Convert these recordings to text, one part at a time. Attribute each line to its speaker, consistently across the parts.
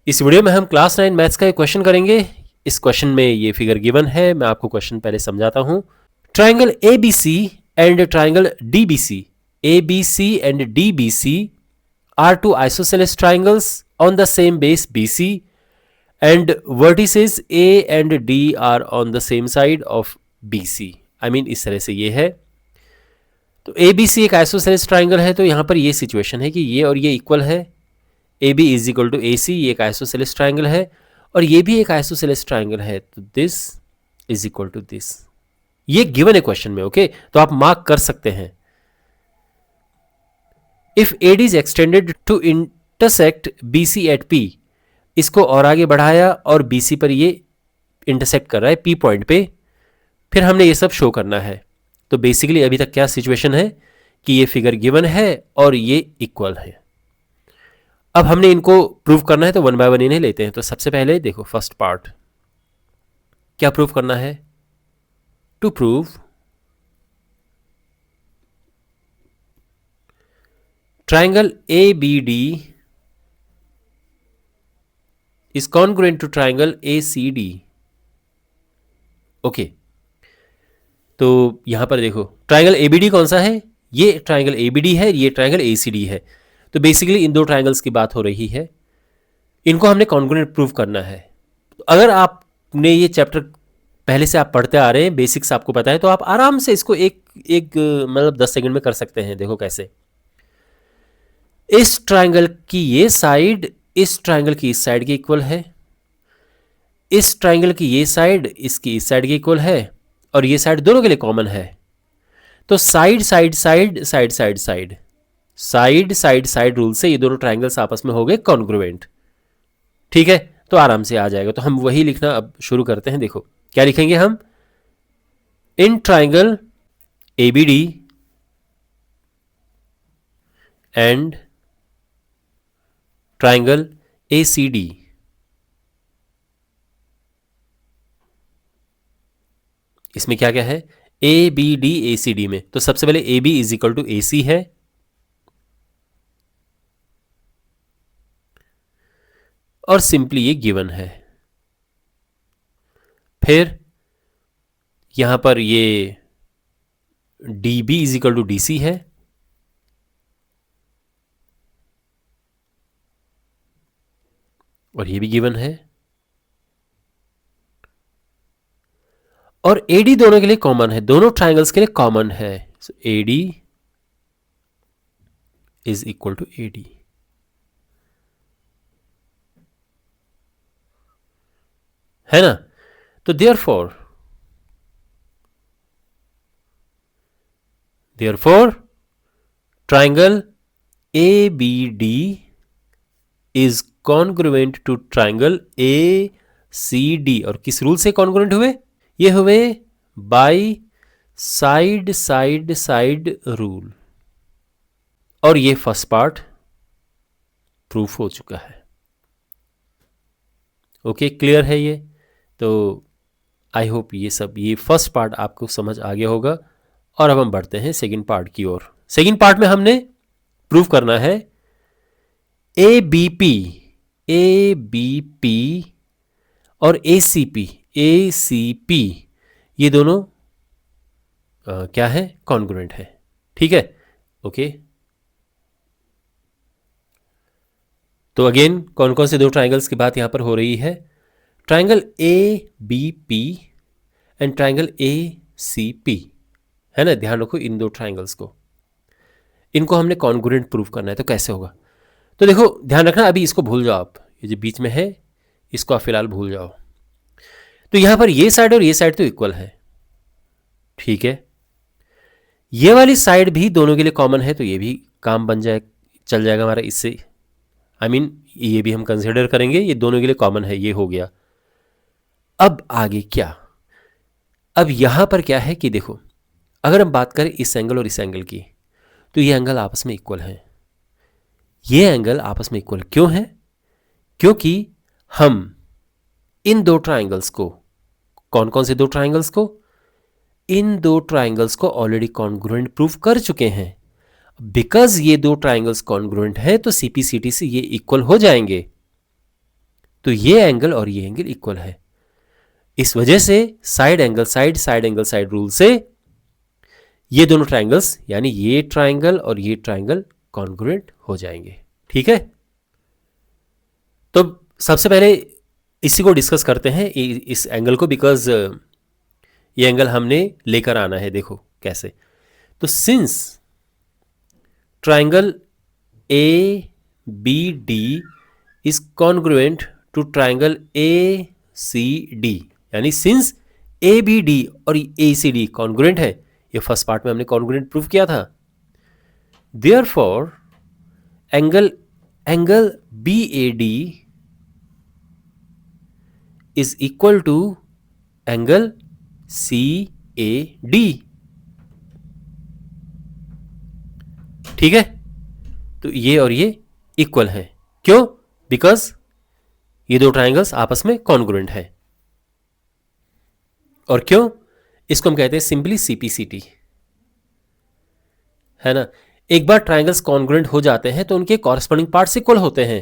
Speaker 1: इस वीडियो में हम क्लास 9 मैथ्स का एक क्वेश्चन करेंगे। इस क्वेश्चन में ये फिगर गिवन है, मैं आपको क्वेश्चन पहले समझाता हूं। Triangle ABC and triangle DBC, ABC and DBC are two isosceles triangles on the same base BC and vertices A and D are on the same side of BC। I mean इस तरह से ये है। तो ABC एक isosceles triangle है, तो यहां पर ये सिचुएशन है कि ये और ये इक्वल है। AB is equal to AC, ये एक आइसोसेलेस ट्राइंगल है और ये भी एक आइसोसेलेस ट्राइंगल है, तो this is equal to this. ये गिवन है क्वेश्चन में, ओके तो आप मार्क कर सकते हैं। If AD is extended to intersect BC at P, इसको और आगे बढ़ाया और BC पर ये इंटरसेक्ट कर रहा है P पॉइंट पे, फिर हमने ये सब शो करना है। तो बेसिकली अभी तक क्या सिचुएशन है कि ये फिगर गिवन है और ये इक्वल है। अब हमने इनको प्रूव करना है, तो वन बाय वन इन्हें लेते हैं। तो सबसे पहले देखो फर्स्ट पार्ट क्या प्रूव करना है। To prove triangle ABD is congruent to triangle ACD। Okay, तो यहां पर देखो ट्राइंगल ABD कौन सा है, ये ट्राइंगल ABD है, ये ट्राइंगल ACD है। तो बेसिकली इन दो ट्राइंगल्स की बात हो रही है, इनको हमने कॉन्ग्रुएंट प्रूव करना है। तो अगर आपने ये चैप्टर पहले से आप पढ़ते आ रहे हैं, बेसिक्स आपको पता है, तो आप आराम से इसको एक मतलब 10 सेकंड में कर सकते हैं। देखो कैसे। इस ट्राइंगल की ये साइड इस ट्राइंगल की इस साइड के इक्वल है, इस ट्राइंगल की ये साइड इसकी इस साइड के इक्वल है और ये साइड दोनों के लिए कॉमन है। तो side side side side side side side side side rule से ये दोनों ट्राइंगल्स आपस में हो गए कॉन्ग्रुएंट। ठीक है, तो आराम से आ जाएगा। तो हम वही लिखना अब शुरू करते हैं। देखो क्या लिखेंगे हम। In triangle ABD and triangle ACD, इसमें क्या क्या है ABD ACD में। तो सबसे पहले AB is equal to AC है, और सिंपली ये गिवन है। फिर यहां पर ये DB is equal to DC है, और ये भी गिवन है, और AD दोनों के लिए कॉमन है, दोनों ट्राइंगल्स के लिए कॉमन है। So AD is equal to AD। है ना। तो therefore triangle ABD is congruent to triangle ACD। और किस रूल से कॉन्ग्रुएंट हुए, ये हुए by side side side rule. और ये फर्स्ट पार्ट प्रूफ हो चुका है। ओके, क्लियर है ये। तो आई होप ये फर्स्ट पार्ट आपको समझ आ गया होगा। और अब हम बढ़ते हैं सेकंड पार्ट की ओर। सेकंड पार्ट में हमने प्रूव करना है ABP और ACP ये दोनों क्या है, कॉन्ग्रुएंट है। ठीक है, ओके। तो अगेन कौन कौन से दो ट्राइंगल्स की बात यहां पर हो रही है। Triangle ABP and triangle ACP, है ना। ध्यान रखो इन दो ट्राइंगल्स को, इनको हमने कॉन्ग्रुएंट प्रूव करना है। तो कैसे होगा, तो देखो ध्यान रखना, अभी इसको भूल जाओ आप, ये जो बीच में है इसको आप फिलहाल भूल जाओ। तो यहां पर ये साइड और ये साइड तो इक्वल है, ठीक है। ये वाली साइड भी दोनों के लिए कॉमन है, तो ये भी काम बन जाए, चल जाएगा हमारा इससे। आई मीन ये भी हम कंसिडर करेंगे, ये दोनों के लिए कॉमन है, ये हो गया। अब आगे क्या, अब यहां पर क्या है कि देखो, अगर हम बात करें इस एंगल और इस एंगल की, तो ये एंगल आपस में इक्वल है। ये एंगल आपस में इक्वल क्यों है, क्योंकि हम इन दो ट्राइंगल्स को, कौन कौन से दो ट्राइंगल्स को, इन दो ट्राइंगल्स को ऑलरेडी कॉन्ग्रुएंट प्रूव कर चुके हैं। बिकॉज ये दो ट्राइंगल्स कॉन्ग्रुएंट है, तो CPCT से ये इक्वल हो जाएंगे। तो ये एंगल और ये एंगल इक्वल है। इस वजह से साइड एंगल साइड रूल से ये दोनों ट्राइंगल्स यानी ये ट्राइंगल और ये ट्राइंगल कॉन्ग्रुएंट हो जाएंगे। ठीक है, तो सबसे पहले इसी को डिस्कस करते हैं इस एंगल को, बिकॉज ये एंगल हमने लेकर आना है। देखो कैसे, तो since triangle A B D is congruent to triangle A C D, यानी सिंस ए बी डी और ए सी डी कॉन्ग्रुएंट है, ये फर्स्ट पार्ट में हमने कॉन्ग्रुएंट प्रूव किया था, therefore angle B A D is equal to angle C A D. ठीक है, तो ये और ये इक्वल है। क्यों? बिकॉज ये दो ट्राइंगल्स आपस में कॉन्ग्रुएंट है। और क्यों? इसको हम कहते हैं सिंपली सीपीसीटी, है ना। एक बार ट्राइंगल्स कॉन्ग्रुएंट हो जाते हैं तो उनके कॉरस्पॉन्डिंग पार्ट्स इक्वल होते हैं।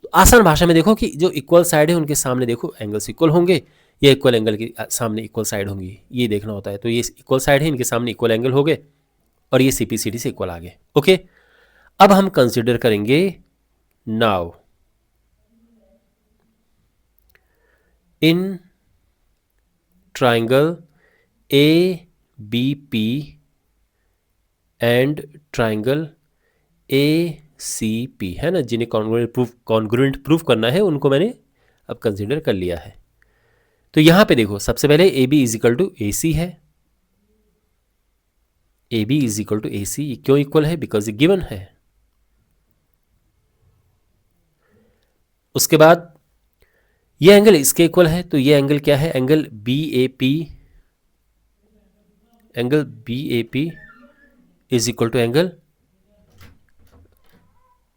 Speaker 1: तो आसान भाषा में देखो कि जो इक्वल साइड है उनके सामने देखो एंगल्स इक्वल होंगे, या इक्वल एंगल के सामने इक्वल साइड होंगी, ये देखना होता है। तो ये इक्वल साइड है, इनके सामने इक्वल एंगल हो गए और ये सीपीसीटी से इक्वल आ गए। ओके, अब हम कंसिडर करेंगे now in triangle A B P and triangle A C P, है ना, जिन्हें कॉन्ग्रुएंट प्रूफ करना है उनको मैंने अब कंसिडर कर लिया है। तो यहां पे देखो, सबसे पहले A B is equal to A C है। A B is equal to A C क्यों इक्वल है? बिकॉज ये गिवन है। उसके बाद ये एंगल इसके इक्वल है, तो ये एंगल क्या है? Angle B A P, angle B A P is equal to angle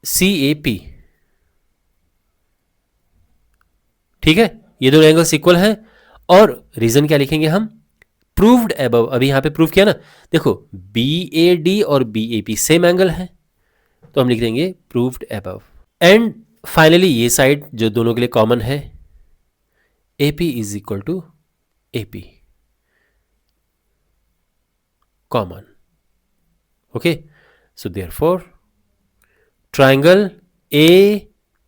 Speaker 1: C A P. ठीक है, ये दोनों एंगल्स इक्वल हैं। और रीजन क्या लिखेंगे हम? Proved above. अभी यहां पे प्रूव किया ना, देखो बी ए डी और B A P same angle है, तो हम लिख देंगे प्रूव्ड अबव। एंड फाइनली ये साइड जो दोनों के लिए कॉमन है, A P is equal to A P common. Okay, so therefore triangle A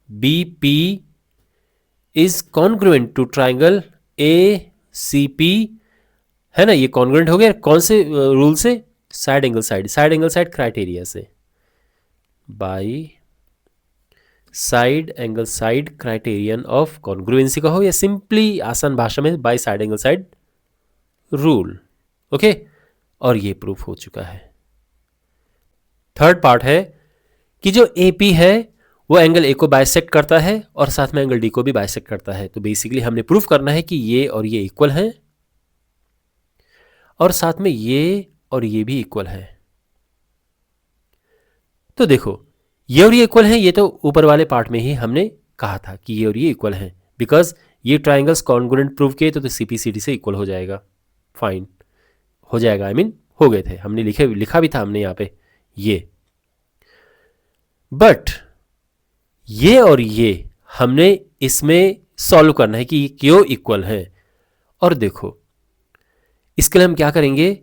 Speaker 1: B P is congruent to triangle A C P, है ना। ये कॉन्ग्रुएंट हो गया कौन से रूल से? साइड एंगल साइड क्राइटेरिया से, by side angle side criterion of congruency कहो, या सिंपली आसान भाषा में by side angle side rule. Okay, और ये प्रूफ हो चुका है। थर्ड पार्ट है कि जो ए पी है वो एंगल ए को बाइसेक्ट करता है और साथ में एंगल डी को भी बाइसेक्ट करता है। तो बेसिकली हमने प्रूफ करना है कि ये और ये इक्वल हैं और साथ में ये और ये भी इक्वल है। तो देखो ये और ये इक्वल हैं, ये तो ऊपर वाले पार्ट में ही हमने कहा था कि ये और ये इक्वल हैं, बिकॉज ये ट्राइंगल्स कॉन्ग्रुएंट प्रूव किए तो सीपीसीटी से इक्वल हो जाएगा। फाइन हो जाएगा, आई मीन हो गए थे, हमने लिखा भी था हमने यहाँ पे ये। बट ये और ये हमने इसमें सॉल्व करना है कि ये क्यों इक्वल है। और देखो इसके लिए हम क्या करेंगे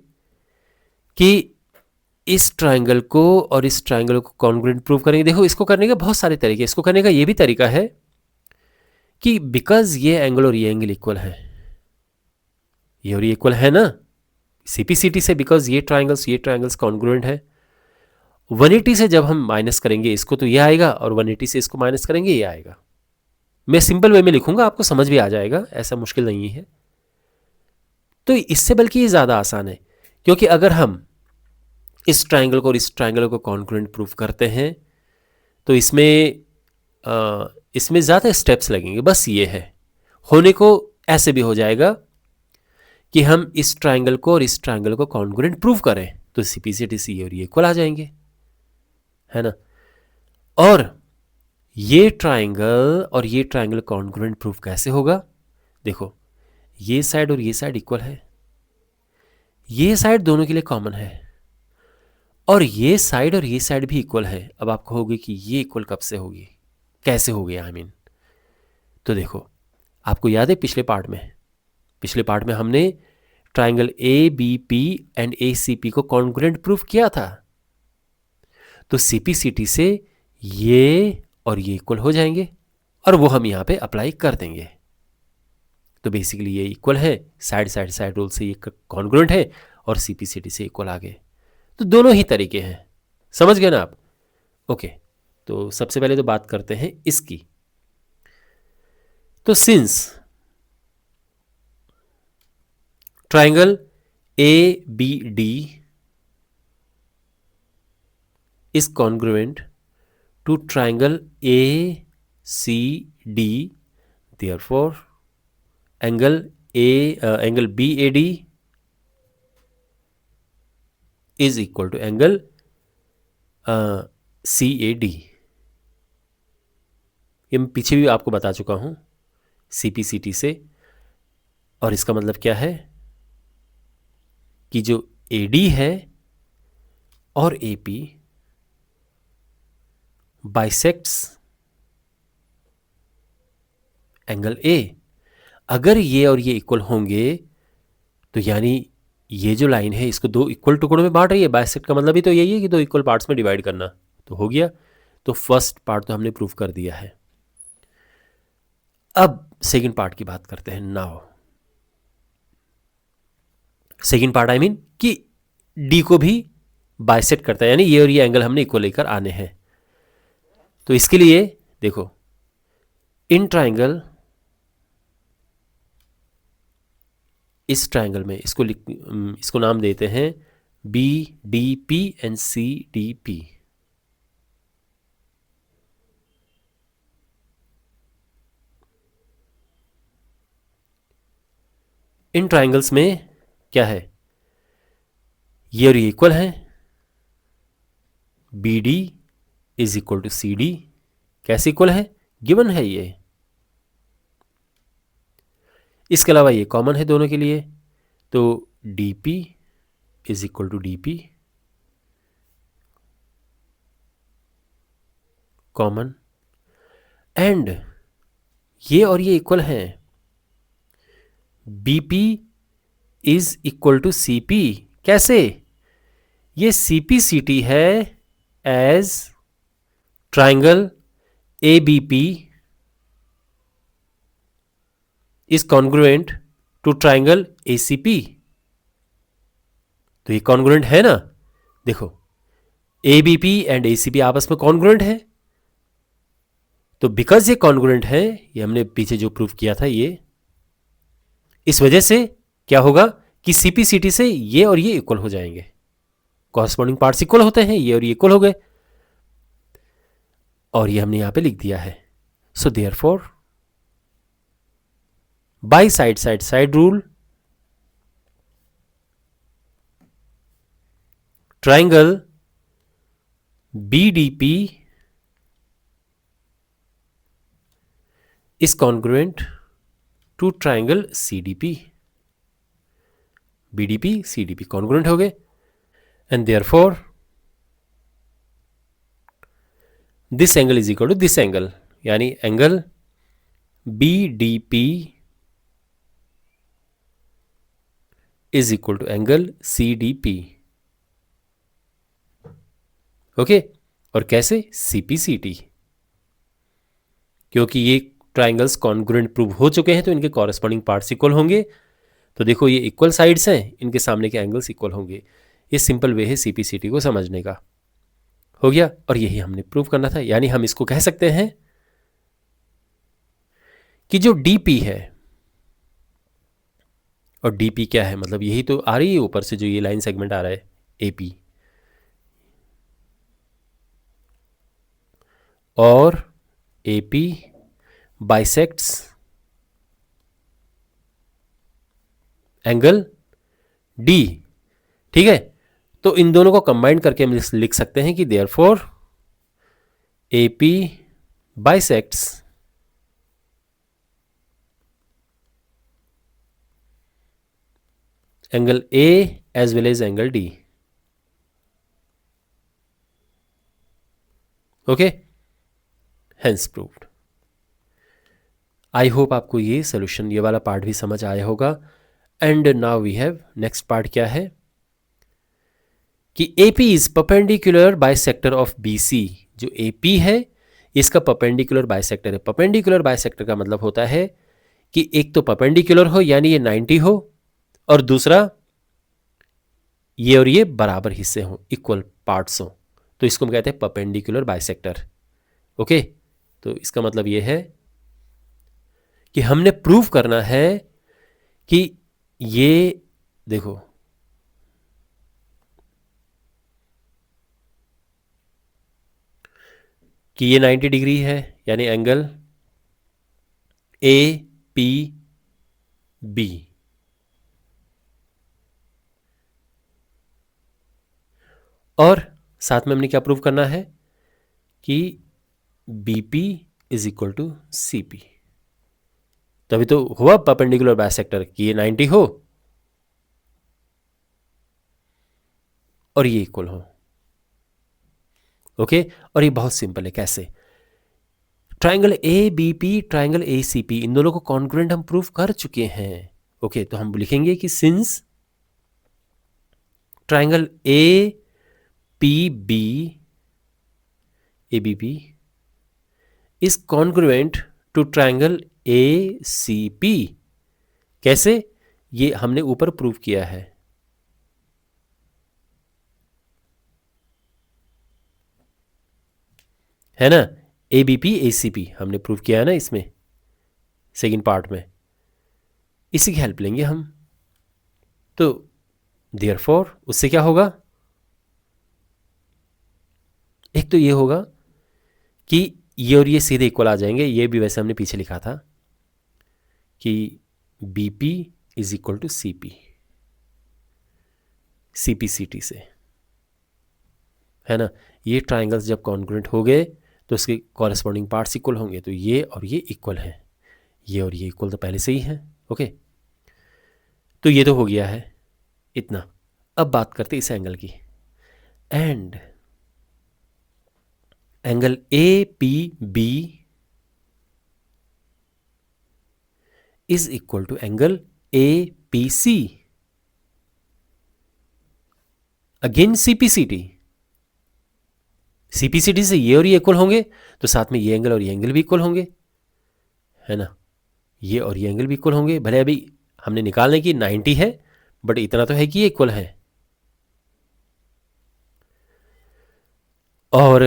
Speaker 1: कि इस ट्राइंगल को और इस ट्राइंगल को कॉन्ग्रुएंट प्रूव करेंगे। देखो इसको करने के बहुत सारे तरीके, इसको करने का ये भी तरीका है कि बिकॉज ये एंगल और ये एंगल इक्वल है, ये और ये इक्वल है ना सीपीसीटी से, बिकॉज ये ट्राइंगल्स कॉन्ग्रुएंट है। 180 से जब हम माइनस करेंगे इसको तो ये आएगा, और 180 से इसको माइनस करेंगे ये आएगा। मैं सिंपल वे में लिखूंगा, आपको समझ भी आ जाएगा, ऐसा मुश्किल नहीं है। तो इससे बल्कि ये ज़्यादा आसान है, क्योंकि अगर हम इस ट्राइंगल को और इस ट्राइंगल को कॉन्ग्रुएंट प्रूफ करते हैं तो इसमें ज़्यादा स्टेप्स लगेंगे। बस ये है, होने को ऐसे भी हो जाएगा कि हम इस ट्राइंगल को और इस ट्राइंगल को कॉन्ग्रुएंट प्रूफ करें तो सीपीसीटी से ये और ये इक्वल आ जाएंगे, है ना। और ये ट्राइंगल और ये ट्राइंगल कॉन्ग्रुएंट प्रूफ कैसे होगा? देखो ये साइड और ये साइड इक्वल है, ये साइड दोनों के लिए कॉमन है, और ये साइड और ये साइड भी इक्वल है। अब आप कहोगे कि ये इक्वल कब से होगी, कैसे हो गया? आई मीन तो देखो, आपको याद है पिछले पार्ट में हमने triangle A B P and A C P को कॉन्ग्रुएंट प्रूफ किया था। तो सीपीसीटी से ये और ये इक्वल हो जाएंगे और वो हम यहां पे अप्लाई कर देंगे। तो बेसिकली ये इक्वल है, साइड रूल से ये कॉन्ग्रुएंट है और सीपीसीटी से इक्वल आ गए। तो दोनों ही तरीके हैं, समझ गए ना आप? ओके, तो सबसे पहले तो बात करते हैं इसकी। तो since triangle A B D is congruent to triangle ACD, therefore angle BAD is equal to angle CAD। ये मैं पीछे भी आपको बता चुका हूं CPCT से। और इसका मतलब क्या है कि जो AD है और AP बाइसेक्ट्स एंगल ए। अगर ये और ये इक्वल होंगे तो यानी ये जो लाइन है इसको दो इक्वल टुकड़ों में बांट रही है। बाइसेक्ट का मतलब ही तो यही है कि दो इक्वल पार्ट्स में डिवाइड करना। तो हो गया। तो फर्स्ट पार्ट तो हमने प्रूव कर दिया है। अब सेकंड पार्ट की बात करते हैं। Now second part I mean कि डी को भी बाइसेक्ट करता है, यानी ये और ये एंगल हमने इक्वल लेकर आने हैं। तो इसके लिए देखो, इन ट्राइंगल, इस ट्राइंगल में इसको नाम देते हैं B D P and C D P. इन ट्राइंगल्स में क्या है, ये और ये इक्वल है। B D is equal to C D. कैसे इक्वल है? गिवन है ये। इसके अलावा ये कॉमन है दोनों के लिए। तो D P is equal to D P common, and ये और ये इक्वल हैं। B P is equal to C P. कैसे? ये सी पी सी टी है as triangle A B P is congruent to triangle A C P. तो ये congruent है ना। देखो, A B P and A C P आपस में कॉन्ग्रुएंट है। तो बिकॉज ये कॉन्ग्रुएंट है, ये हमने पीछे जो प्रूफ किया था, ये इस वजह से क्या होगा कि सीपीसीटी से ये और ये इक्वल हो जाएंगे। कॉरस्पॉन्डिंग पार्ट्स इक्वल होते हैं, ये और ये इक्वल हो गए, और ये हमने यहां पे लिख दिया है। So therefore by side rule, triangle BDP is congruent to triangle CDP। BDP CDP congruent हो गए, and therefore this angle is equal to this angle, यानी angle BDP is equal to angle CDP। Okay, और कैसे? CPCT, क्योंकि ये triangles congruent prove हो चुके हैं तो इनके कॉरस्पॉन्डिंग पार्ट्स इक्वल होंगे। तो देखो, ये इक्वल साइड्स हैं, इनके सामने के एंगल्स इक्वल होंगे। ये सिंपल वे है सीपीसीटी को समझने का। हो गया, और यही हमने प्रूव करना था। यानी हम इसको कह सकते हैं कि जो डीपी है, और डीपी क्या है, मतलब यही तो आ रही है ऊपर से जो ये लाइन सेगमेंट आ रहा है एपी, और AP बाइसेक्ट्स एंगल D। ठीक है, तो इन दोनों को कंबाइन करके हम लिख सकते हैं कि therefore AP bisects angle A as well as angle D। Okay, hence proved। I hope आपको ये सोल्यूशन, ये वाला पार्ट भी समझ आया होगा। And now we have next part क्या है कि AP is perpendicular bisector of BC। जो AP है इसका परपेंडिकुलर बाइसेक्टर है। परपेंडिकुलर बाइसेक्टर का मतलब होता है कि एक तो परपेंडिकुलर हो यानी ये 90 हो, और दूसरा ये और ये बराबर हिस्से हों, इक्वल पार्ट्स हों, तो इसको हम कहते हैं परपेंडिकुलर बाइसेक्टर। ओके, तो इसका मतलब ये है कि हमने प्रूव करना है कि ये देखो कि ये 90 डिग्री है, यानी एंगल APB, और साथ में हमने क्या प्रूव करना है कि BP is equal to CP। तभी तो हुआ परपेंडिकुलर बाइसेक्टर कि ये 90 हो और ये इक्वल हो। ओके, और ये बहुत सिंपल है। कैसे? ट्राइंगल ABP, ट्राइंगल ACP, इन दोनों को कॉन्ग्रुएंट हम प्रूव कर चुके हैं। ओके, तो हम लिखेंगे कि since triangle ABP is congruent to triangle ACP। कैसे? ये हमने ऊपर प्रूव किया है। है ना, ABP ACP हमने प्रूव किया है ना इसमें, सेकेंड पार्ट में। इसी की हेल्प लेंगे हम। तो देयरफॉर उससे क्या होगा, एक तो ये होगा कि ये और ये सीधे इक्वल आ जाएंगे। ये भी वैसे हमने पीछे लिखा था कि BP is equal to CP, CPCT से, है ना। ये ट्राइंगल्स जब कॉन्ग्रुएंट हो गए तो उसके कॉरेस्पॉन्डिंग पार्ट्स इक्वल होंगे। तो ये और ये इक्वल हैं, ये और ये इक्वल तो पहले से ही है। ओके, तो ये तो हो गया है इतना। अब बात करते इस एंगल की। And angle APB is equal to angle APC, again CPCT। CPCT से ये और ये इक्वल होंगे तो साथ में ये एंगल और ये एंगल भी इक्वल होंगे, है ना। ये और ये एंगल भी इक्वल होंगे। भले अभी हमने निकालने की 90 है, बट इतना तो है कि ये इक्वल है। और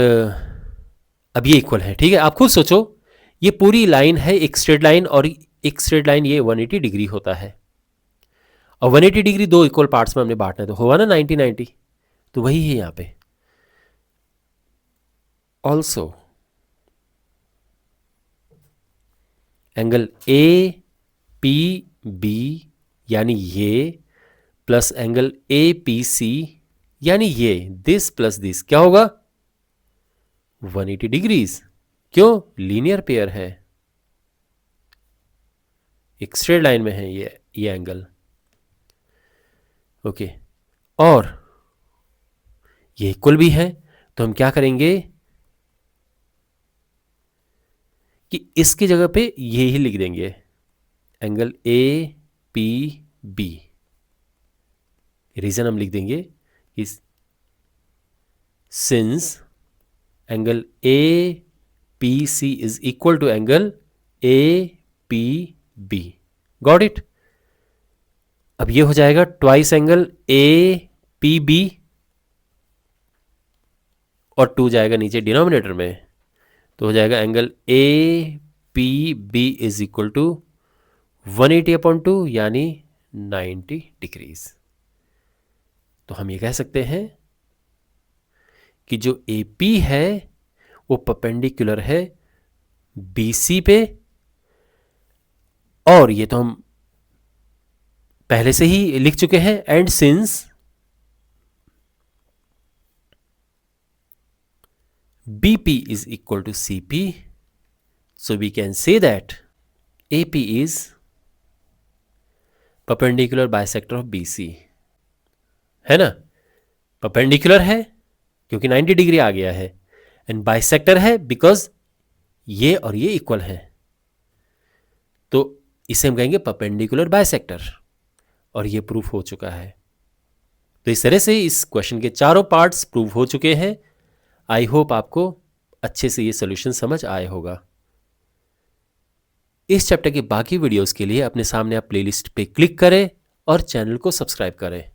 Speaker 1: अब ये इक्वल है, ठीक है। आप खुद सोचो, ये पूरी लाइन है एक स्ट्रेट लाइन, और एक स्ट्रेट लाइन ये 180 डिग्री होता है, और 180 डिग्री दो इक्वल पार्ट्स में हमने बांटना है, तो होगा ना 90-90। तो वही है यहाँ पे। ऑल्सो एंगल APB यानी ये प्लस एंगल APC यानी ये, दिस प्लस दिस क्या होगा, 180 डिग्रीज। क्यों? लीनियर पेयर है, एक स्ट्रेट लाइन में है ये एंगल। ओके, और ये इक्वल भी है, तो हम क्या करेंगे कि इसकी जगह पे ये ही लिख देंगे, एंगल APB। रीजन हम लिख देंगे कि since angle APC is equal to angle APB। Got it. अब ये हो जाएगा ट्वाइस एंगल APB, और 2 जाएगा नीचे डिनोमिनेटर में, तो हो जाएगा angle APB is equal to 180/2 यानी 90 डिग्रीज। तो हम ये कह सकते हैं कि जो AP है वो परपेंडिकुलर है BC पे, और ये तो हम पहले से ही लिख चुके हैं। And since BP is equal to CP, so we can say that AP is perpendicular bisector of BC, है ना। परपेंडिकुलर है क्योंकि 90 डिग्री आ गया है, एंड बाइसेक्टर है बिकॉज ये और ये इक्वल है। तो इसे हम कहेंगे परपेंडिकुलर बाइसेक्टर, और ये प्रूफ हो चुका है। तो इस तरह से इस क्वेश्चन के चारों पार्ट्स प्रूव हो चुके हैं। आई होप आपको अच्छे से ये सोल्यूशन समझ आया होगा। इस चैप्टर के बाकी वीडियोस के लिए अपने सामने आप प्लेलिस्ट पे क्लिक करें और चैनल को सब्सक्राइब करें।